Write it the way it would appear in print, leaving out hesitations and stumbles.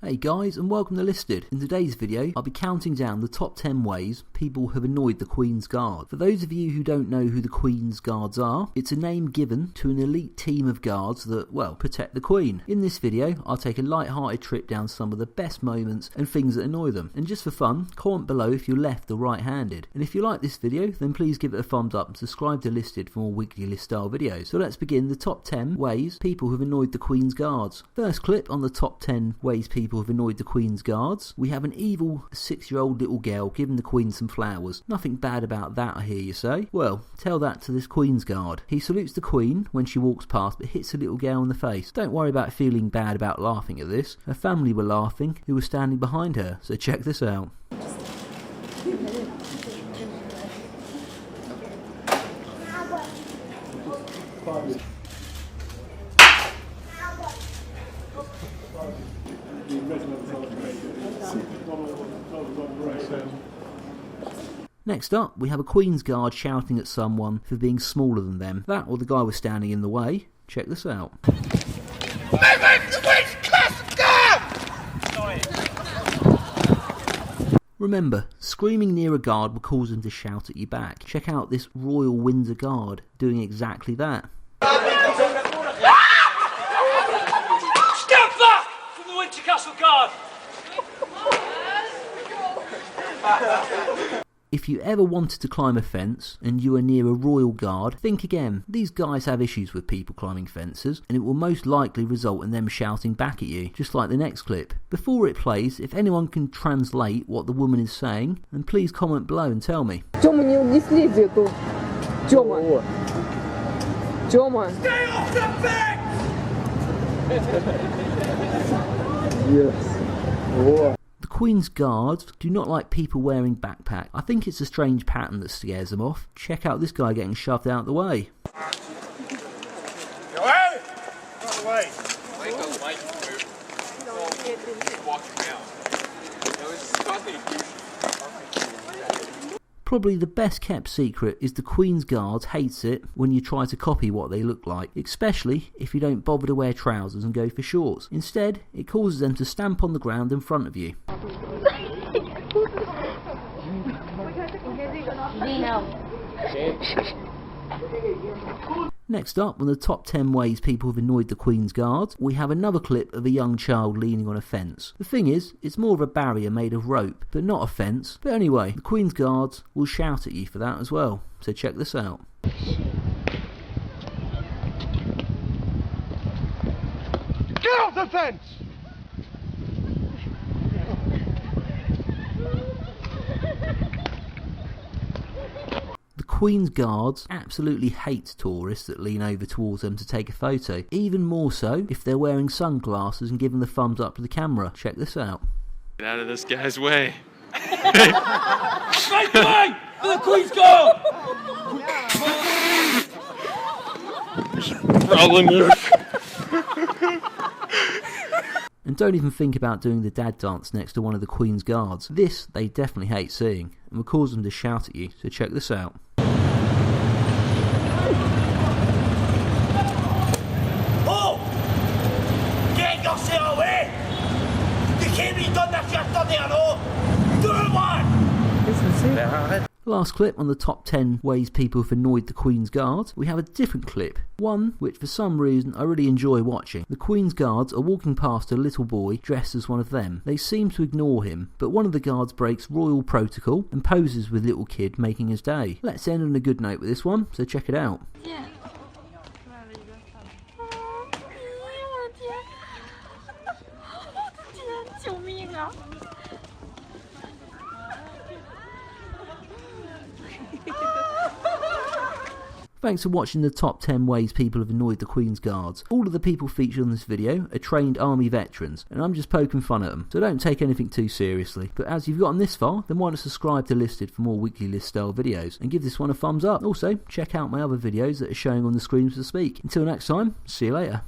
Hey guys, and welcome to Listed. In today's video, I'll be counting down the top 10 ways people have annoyed the Queen's Guard. For those of you who don't know who the Queen's Guards are, it's a name given to an elite team of guards that, well, protect the Queen. In this video, I'll take a light-hearted trip down some of the best moments and things that annoy them. And just for fun, comment below if you're left or right-handed. And if you like this video, then please give it a thumbs up and subscribe to Listed for more weekly list-style videos. So let's begin the top 10 ways people have annoyed the Queen's Guards. First clip on the top 10 ways people have annoyed the Queen's Guards. We have an evil 6-year-old little girl giving the Queen some flowers. Nothing bad about that, I hear you say. Well, tell that to this Queen's Guard. He salutes the Queen when she walks past but hits a little girl in the face. Don't worry about feeling bad about laughing at this. Her family were laughing who were standing behind her, so check this out. Next up, we have a Queen's Guard shouting at someone for being smaller than them. That or the guy was standing in the way. Check this out. Remember, screaming near a guard will cause them to shout at you back. Check out this Royal Windsor Guard doing exactly that. Step back from the Winter Castle Guard! If you ever wanted to climb a fence and you are near a royal guard, think again. These guys have issues with people climbing fences, and it will most likely result in them shouting back at you, just like the next clip. Before it plays, if anyone can translate what the woman is saying, then please comment below and tell me. Тёма, не слезь эту. Тёма. Тёма. Stay off the fence! Yes. Whoa. The Queen's Guards do not like people wearing backpacks. I think it's a strange pattern that scares them off. Check out this guy getting shoved out the way. Probably the best kept secret is the Queen's Guards hates it when you try to copy what they look like, especially if you don't bother to wear trousers and go for shorts. Instead, it causes them to stamp on the ground in front of you. Next up, on the top 10 ways people have annoyed the Queen's Guards, we have another clip of a young child leaning on a fence. The thing is, it's more of a barrier made of rope, but not a fence. But anyway, the Queen's Guards will shout at you for that as well, so check this out. Get off the fence! The Queen's Guards absolutely hate tourists that lean over towards them to take a photo, even more so if they're wearing sunglasses and giving the thumbs up to the camera. Check this out. Get out of this guy's way. Make way for the Queen's Guard! Problem is. And don't even think about doing the dad dance next to one of the Queen's Guards. This they definitely hate seeing and will cause them to shout at you, so check this out. Oh! Get yourself away! You can't be done this yesterday, I know! Do it, man! Last clip on the top 10 ways people have annoyed the Queen's Guards, we have a different clip. One which for some reason I really enjoy watching. The Queen's Guards are walking past a little boy dressed as one of them. They seem to ignore him, but one of the guards breaks royal protocol and poses with little kid making his day. Let's end on a good note with this one, so check it out. Yeah. Thanks for watching the top 10 ways people have annoyed the Queen's Guards. All of the people featured on this video are trained army veterans, and I'm just poking fun at them, so don't take anything too seriously. But as you've gotten this far, then why not subscribe to Listed for more weekly list style videos, and give this one a thumbs up. Also, check out my other videos that are showing on the screen as we speak. Until next time, see you later.